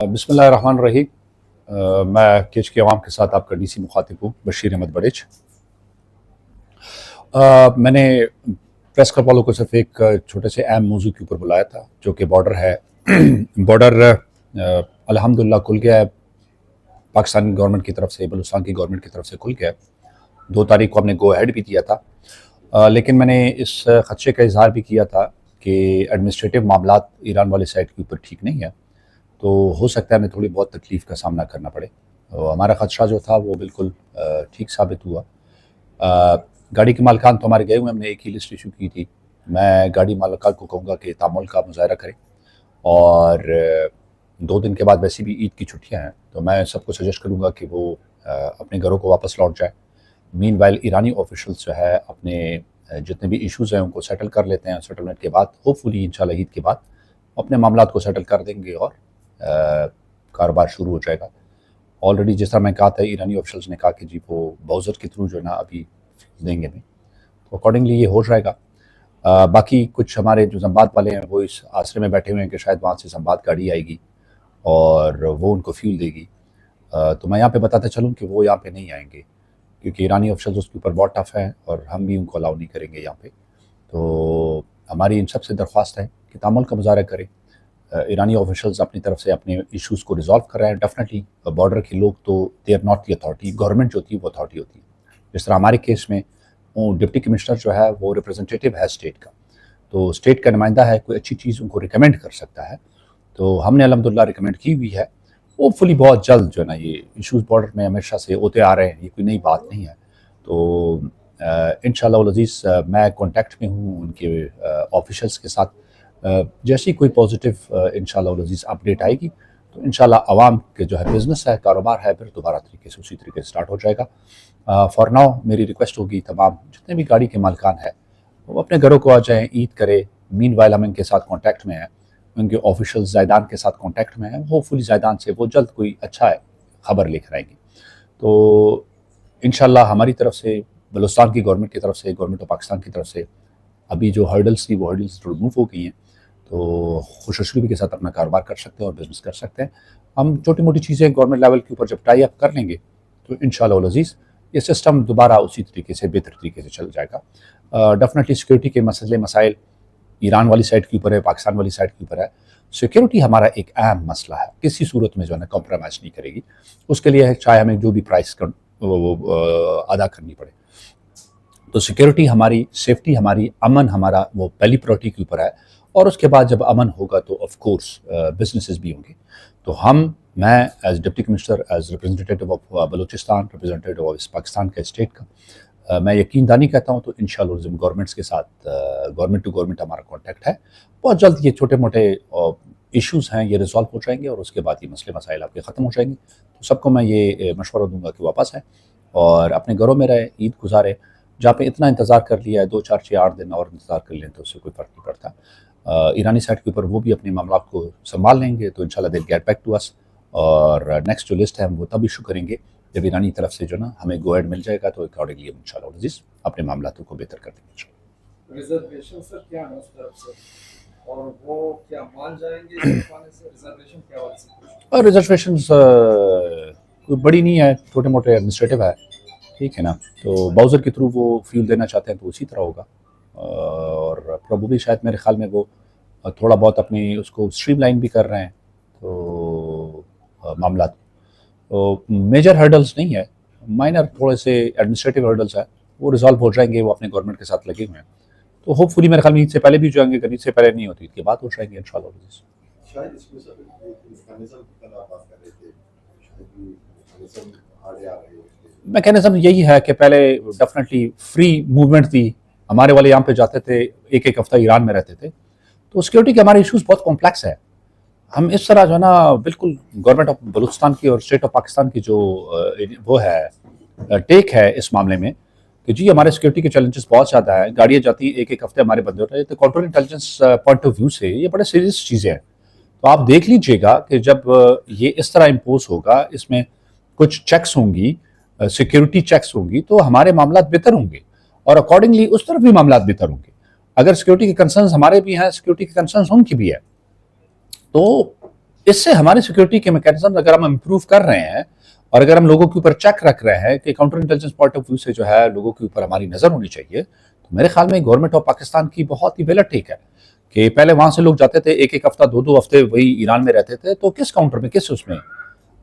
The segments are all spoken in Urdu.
بسم اللہ الرحمن الرحیم۔ میں کیچ کے عوام کے ساتھ آپ کا DC مخاطب ہوں، بشیر احمد بڑیچ۔ میں نے پریس کلب والوں کو صرف ایک چھوٹے سے اہم موضوع کے اوپر بلایا تھا، جو کہ بارڈر ہے۔ بارڈر الحمدللہ کھل گیا ہے، پاکستانی گورنمنٹ کی طرف سے، بلوچستان کی گورنمنٹ کی طرف سے کھل گیا ہے۔ 2 تاریخ کو ہم نے گو ہیڈ بھی دیا تھا، لیکن میں نے اس خدشے کا اظہار بھی کیا تھا کہ ایڈمنسٹریٹو معاملات ایران والے سائٹ کے اوپر ٹھیک نہیں ہے، تو ہو سکتا ہے ہمیں تھوڑی بہت تکلیف کا سامنا کرنا پڑے۔ ہمارا خدشہ جو تھا وہ بالکل ٹھیک ثابت ہوا۔ گاڑی کے مالکان تو ہمارے گئے ہوئے، ہم نے ایک ہی لسٹ ایشو کی تھی۔ میں گاڑی مالکان کو کہوں گا کہ تعامل کا مظاہرہ کریں، اور 2 دن کے بعد ویسے بھی عید کی چھٹیاں ہیں، تو میں سب کو سجیسٹ کروں گا کہ وہ اپنے گھروں کو واپس لوٹ جائیں۔ مین وائل ایرانی آفیشلز جو ہے اپنے جتنے بھی ایشوز ہیں ان کو سیٹل کر لیتے ہیں۔ سیٹلمنٹ کے بعد ہوپ فلی انشاءاللہ عید کے بعد اپنے معاملات کو سیٹل کر دیں گے اور کاروبار شروع ہو جائے گا۔ آلریڈی جس طرح میں کہا تھا، ایرانی آفیشلز نے کہا کہ جی وہ براؤزر کے تھرو جو ہے نا ابھی دیں گے نہیں، تو اکارڈنگلی یہ ہو جائے گا۔ باقی کچھ ہمارے جو زمباد والے ہیں وہ اس آسرے میں بیٹھے ہوئے ہیں کہ شاید وہاں سے زمباد گاڑی آئے گی اور وہ ان کو فیول دے گی، تو میں یہاں پہ بتاتا چلوں کہ وہ یہاں پہ نہیں آئیں گے، کیونکہ ایرانی آفیشلز اس کے اوپر بہت ٹف ہیں اور ہم بھی ان کو الاؤ نہیں کریں گے یہاں پہ۔ تو ہماری ان سب سے درخواست ہے کہ تعامل کا مظاہرہ کریں۔ ایرانی آفیشلز اپنی طرف سے اپنے ایشوز کو ریزالو کر رہے ہیں۔ ڈیفینیٹلی بارڈر کے لوگ تو they are not the authority, government جو ہوتی ہے وہ اتھارٹی ہوتی ہے۔ جس طرح ہمارے کیس میں ڈپٹی کمشنر جو ہے وہ ریپرزنٹیٹو ہے اسٹیٹ کا، تو اسٹیٹ کا نمائندہ ہے، کوئی اچھی چیز ان کو ریکمینڈ کر سکتا ہے، تو ہم نے الحمدللہ ریکمینڈ کی ہوئی ہے۔ ہوپ فلی بہت جلد جو ہے نا، یہ ایشوز بارڈر میں ہمیشہ سے ہوتے آ رہے ہیں، یہ کوئی نئی بات نہیں ہے، تو انشاءاللہ العزیز میں کانٹیکٹ میں ہوں ان کے آفیشلز کے ساتھ۔ جیسی کوئی پازیٹیو انشاءاللہ العزیز اپڈیٹ آئے گی تو انشاءاللہ عوام کے جو ہے بزنس ہے، کاروبار ہے، پھر دوبارہ طریقے سے اسی طریقے سے سٹارٹ ہو جائے گا۔ فار ناؤ میری ریکویسٹ ہوگی تمام جتنے بھی گاڑی کے مالکان ہیں وہ اپنے گھروں کو آ جائیں، عید کرے۔ مین وائل ہم ان کے ساتھ کانٹیکٹ میں ہیں، ان کے آفیشل زائدان کے ساتھ کانٹیکٹ میں ہیں، ہوپ فلی زائدان سے وہ جلد کوئی اچھا خبر لے کر آئیں گے۔ تو انشاءاللہ ہماری طرف سے، بلوچستان کی گورنمنٹ کی طرف سے، گورنمنٹ آف پاکستان کی طرف سے ابھی جو ہرڈلز تھی وہ ہرڈلز ریموو ہو گئی ہیں، تو خوش اسلوبی کے ساتھ اپنا کاروبار کر سکتے ہیں اور بزنس کر سکتے ہیں۔ ہم چھوٹی موٹی چیزیں گورنمنٹ لیول کے اوپر جب ٹائی اپ کر لیں گے تو انشاءاللہ العزیز یہ سسٹم دوبارہ اسی طریقے سے بہتر طریقے سے چل جائے گا۔ ڈیفینیٹلی سیکورٹی کے مسائل ایران والی سائٹ کے اوپر ہے، پاکستان والی سائٹ کے اوپر ہے۔ سیکورٹی ہمارا ایک اہم مسئلہ ہے، کسی صورت میں جو ہے نا کمپرومائز نہیں کرے گی، اس کے لیے چاہے ہمیں جو بھی پرائس ادا کرنی پڑے۔ تو سیکورٹی ہماری، سیفٹی ہماری، امن ہمارا وہ پہلی پرائورٹی کے اوپر ہے، اور اس کے بعد جب امن ہوگا تو آف کورس بزنسز بھی ہوں گے۔ تو میں as deputy commissioner, as representative of Balochistan, representative of Pakistan کے اسٹیٹ کا، میں یقین دانی کہتا ہوں تو انشاءاللہ گورنمنٹس کے ساتھ گورنمنٹ ٹو گورنمنٹ ہمارا کانٹیکٹ ہے۔ بہت جلد یہ چھوٹے موٹے ایشوز ہیں یہ ریزالو ہو جائیں گے، اور اس کے بعد یہ مسئلے مسائل آپ کے ختم ہو جائیں گے۔ تو سب کو میں یہ مشورہ دوں گا کہ واپس آئیں اور اپنے گھروں میں رہیں، عید گزاریں۔ جہاں پہ اتنا انتظار کر لیا ہے، 2 4 6 8 دن اور انتظار کر لیں تو اس سے کوئی فرق نہیں پڑتا۔ ایرانی سائٹ کے اوپر وہ بھی اپنے معاملات کو سنبھال لیں گے تو انشاءاللہ they'll get back to us، اور نیکسٹ جو لسٹ ہے ہم وہ تب ایشو کریں گے جب ایرانی طرف سے جو نا ہمیں گو ایڈ مل جائے گا، تو اکارڈنگلی ہم انشاءاللہ عزیز اپنے معاملات کو بہتر کر دیں گے۔ ریزرویشن سر کیا ہے اس طرف سے، اور وہ کیا مان جائیں گے آنے سے؟ ریزرویشن کیا ہوگی؟ اور ریزرویشنز کوئی بڑی نہیں ہے، چھوٹے موٹے ایڈمنسٹریٹو ہے، ٹھیک ہے نا، تو براؤزر کے تھرو وہ فیول دینا چاہتے ہیں تو اسی طرح ہوگا، اور پروبلی شاید میرے خیال میں وہ تھوڑا بہت اپنی اس کو اسٹریم لائن بھی کر رہے ہیں، تو معاملات تو میجر ہرڈلز نہیں ہے، مائنر تھوڑے سے ایڈمنسٹریٹو ہرڈلز ہیں، وہ ریزالو ہو جائیں گے، وہ اپنے گورنمنٹ کے ساتھ لگے ہوئے ہیں، تو ہوپ فلی میرے خیال میں عید سے پہلے بھی جائیں گے، اگر عید سے پہلے نہیں ہوتی عید کے بعد ہو جائیں گے انشاءاللہ۔ شاید اس میں سر میکانزم کی طرح بات کر رہے تھے، شاید میکانزم آگے آ رہے ہیں۔ میکانزم یہی ہے کہ پہلے ڈیفینیٹلی فری موومنٹ تھی، ہمارے والے یہاں پہ جاتے تھے، ایک ہفتہ ایران میں رہتے تھے، تو سیکورٹی کے ہمارے ایشوز بہت کمپلیکس ہے۔ ہم اس طرح جو ہے نا بالکل گورنمنٹ آف بلوچستان کی اور اسٹیٹ آف پاکستان کی جو وہ ہے ٹیک ہے اس معاملے میں کہ جی ہمارے سیکورٹی کے چیلنجز بہت زیادہ ہیں، گاڑیاں جاتی ہیں ایک ہفتے ہمارے بندے ہوتے ہیں، تو counter intelligence point of view سے یہ بڑے سیریس چیزیں ہیں۔ تو آپ دیکھ لیجئے گا کہ جب یہ اس طرح امپوز ہوگا، اس میں کچھ چیکس ہوں گی، سیکیورٹی چیکس ہوں گی، تو ہمارے معاملات بہتر ہوں گے، اور اکارڈنگلی اس طرف بھی معاملات بہتر ہوں گے۔ اگر سیکورٹی کے کنسرنز ہمارے بھی ہیں، سیکورٹی کے کنسرنز ان کی بھی ہے، تو اس سے ہماری سیکورٹی کے میکینزم اگر ہم امپروو کر رہے ہیں اور اگر ہم لوگوں کے اوپر چیک رکھ رہے ہیں کہ counter intelligence point of view سے جو ہے لوگوں کے اوپر ہماری نظر ہونی چاہیے، تو میرے خیال میں گورنمنٹ آف پاکستان کی بہت ہی ویلٹ ٹیک ہے کہ پہلے وہاں سے لوگ جاتے تھے ایک ہفتہ 2 ہفتے وہی ایران میں رہتے تھے، تو کس کاؤنٹر میں کس اس میں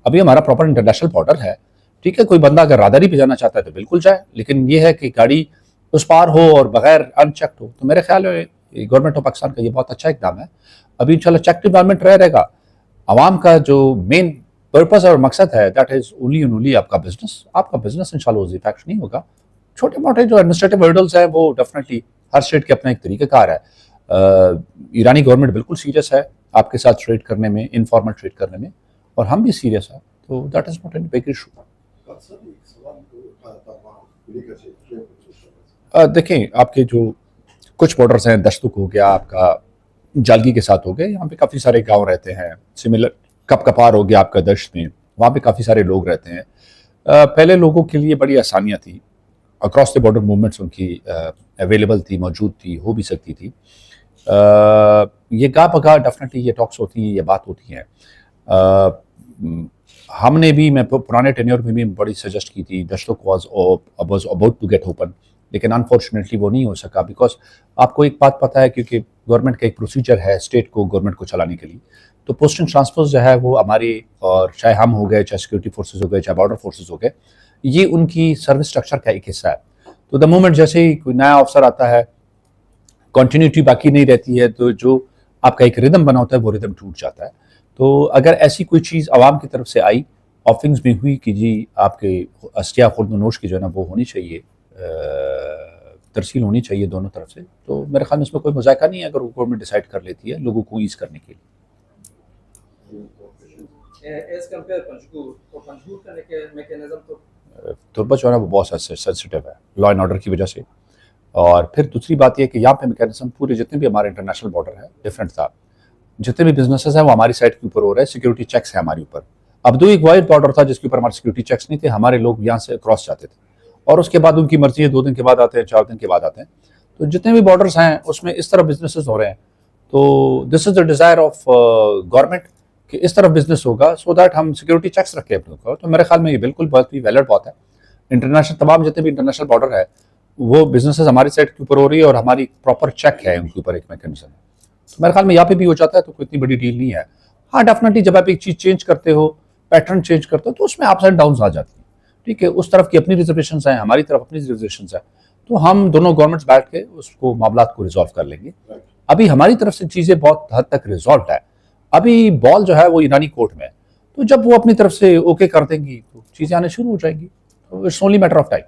ابھی ہمارا پراپر انٹرنیشنل بارڈر ہے، ٹھیک ہے، کوئی بندہ اگر راداری پہ جانا چاہتا ہے تو بالکل جائے، لیکن یہ ہے کہ گاڑی اس پار ہو اور بغیر ان چیکڈ ہو، تو میرے خیال میں گورنمنٹ آف پاکستان کا یہ بہت اچھا اقدام ہے۔ ابھی انشاءاللہ چیک انوائرمنٹ رہے گا، عوام کا جو مین پرپز اور مقصد ہے that is only and only آپ کا بزنس انشاءاللہ اس افیکٹ نہیں ہوگا۔ چھوٹے موٹے جو ایڈمنسٹریٹو ہرڈلز ہیں وہ ڈیفینیٹلی ہر اسٹیٹ کے اپنا ایک طریقہ کار ہے۔ ایرانی گورنمنٹ بالکل سیریس ہے آپ کے ساتھ ٹریڈ کرنے میں، انفارمل ٹریڈ کرنے میں، اور ہم بھی سیریس ہیں، تو that is not an big issue. Sir ایک سوال کو اٹھایا تھا وہاں پوری کا چیک دیکھیں آپ کے جو کچھ بارڈرز ہیں، دشتک ہو گیا آپ کا، جالگی کے ساتھ ہو گئے، یہاں پہ کافی سارے گاؤں رہتے ہیں، سملر کپ کپار ہو گیا آپ کا دشت میں، وہاں پہ کافی سارے لوگ رہتے ہیں۔ پہلے لوگوں کے لیے بڑی آسانیاں تھیں، across the border movements in کی اویلیبل تھی، موجود تھی، ہو بھی سکتی تھی۔ یہ گاہ بگاہ ڈیفینیٹلی یہ ٹاکس ہوتی ہیں، یہ بات ہوتی ہیں۔ ہم نے بھی، میں پرانے ٹینیور میں بھی بڑی سجیسٹ کی تھی، دشتک was about to get open, لیکن انفارچونیٹلی وہ نہیں ہو سکا، بیکاز آپ کو ایک بات پتہ ہے کیونکہ گورنمنٹ کا ایک پروسیجر ہے اسٹیٹ کو گورنمنٹ کو چلانے کے لیے، تو پوسٹنگ ٹرانسفرز جو ہے وہ ہماری، اور چاہے ہم ہو گئے، چاہے سیکورٹی فورسز ہو گئے، چاہے بارڈر فورسز ہو گئے، یہ ان کی سروس اسٹرکچر کا ایک حصہ ہے۔ تو دا مومنٹ جیسے ہی کوئی نیا آفسر آتا ہے، کنٹینیوٹی باقی نہیں رہتی ہے، تو جو آپ کا ایک ردم بنا ہوتا ہے وہ ردم ٹوٹ جاتا ہے۔ تو اگر ایسی کوئی چیز عوام کی طرف سے آئی، آفنگز میں ہوئی کہ جی آپ کے اشیاء خورد و نوش کی جو ہے نا وہ ہونی چاہیے، ترسیل ہونی چاہیے دونوں طرف سے، تو میرے خیال میں اس میں کوئی مذائقہ نہیں ہے اگر گورنمنٹ ڈیسائیڈ کر لیتی ہے لوگوں کو ایز کرنے کے لیے۔ ایز کمپیئر پنجگور، تو پنجگور کا میکینزم تو تربت جو ہے نا وہ بہت سینسٹیو ہے لا اینڈ آرڈر کی وجہ سے، اور پھر دوسری بات یہ ہے کہ یہاں پہ میکینزم پورے جتنے بھی ہمارے انٹرنیشنل بارڈر ہے ڈفرینٹ تھا، جتنے بھی بزنسز ہیں وہ ہماری سائٹ کے اوپر ہو رہے ہیں، سیکورٹی چیکس ہیں ہمارے اوپر۔ اب ایک وائڈ بارڈر تھا جس کے اوپر ہمارے سیکورٹی چیکس نہیں تھے، ہمارے لوگ یہاں سے کراس جاتے تھے، اور اس کے بعد ان کی مرضی ہے 2 دن کے بعد آتے ہیں، 4 دن کے بعد آتے ہیں، تو جتنے بھی بارڈرز ہیں اس میں اس طرح بزنسز ہو رہے ہیں، تو دس از دا ڈیزائر آف گورنمنٹ کہ اس طرح بزنس ہوگا، سو دیٹ ہم سیکورٹی چیکس رکھیں اپنے اوپر۔ تو میرے خیال میں یہ بالکل بہت ہی ویلڈ بات ہے۔ انٹرنیشنل تمام جتنے بھی انٹرنیشنل بارڈر ہے وہ بزنسز ہماری سائٹ کے اوپر ہو رہی ہے، اور ہماری پراپر چیک ہے ان کے اوپر، ایک میکینزم ہے۔ تو میرے خیال میں یہاں پہ بھی ہو جاتا ہے تو کوئی اتنی بڑی ڈیل نہیں ہے۔ ہاں ڈیفینیٹلی جب آپ ایک چیز چینج کرتے ہو، پیٹرن چینج کرتے ہو، تو اس میں اپس اینڈ ڈاؤنز آ جاتی ہیں، ٹھیک ہے، اس طرف کی اپنی ریزرویشنز ہیں، ہماری طرف اپنی ریزرویشنز ہیں، تو ہم دونوں گورنمنٹس بیٹھ کے اس کو معاملات کو ریزالو کر لیں گے۔ ابھی ہماری طرف سے چیزیں بہت حد تک ریزالوڈ ہے، ابھی بال جو ہے وہ ایرانی کورٹ میں ہے، تو جب وہ اپنی طرف سے اوکے کر دیں گی تو چیزیں آنے شروع ہو جائیں گی، تو it's only matter of time.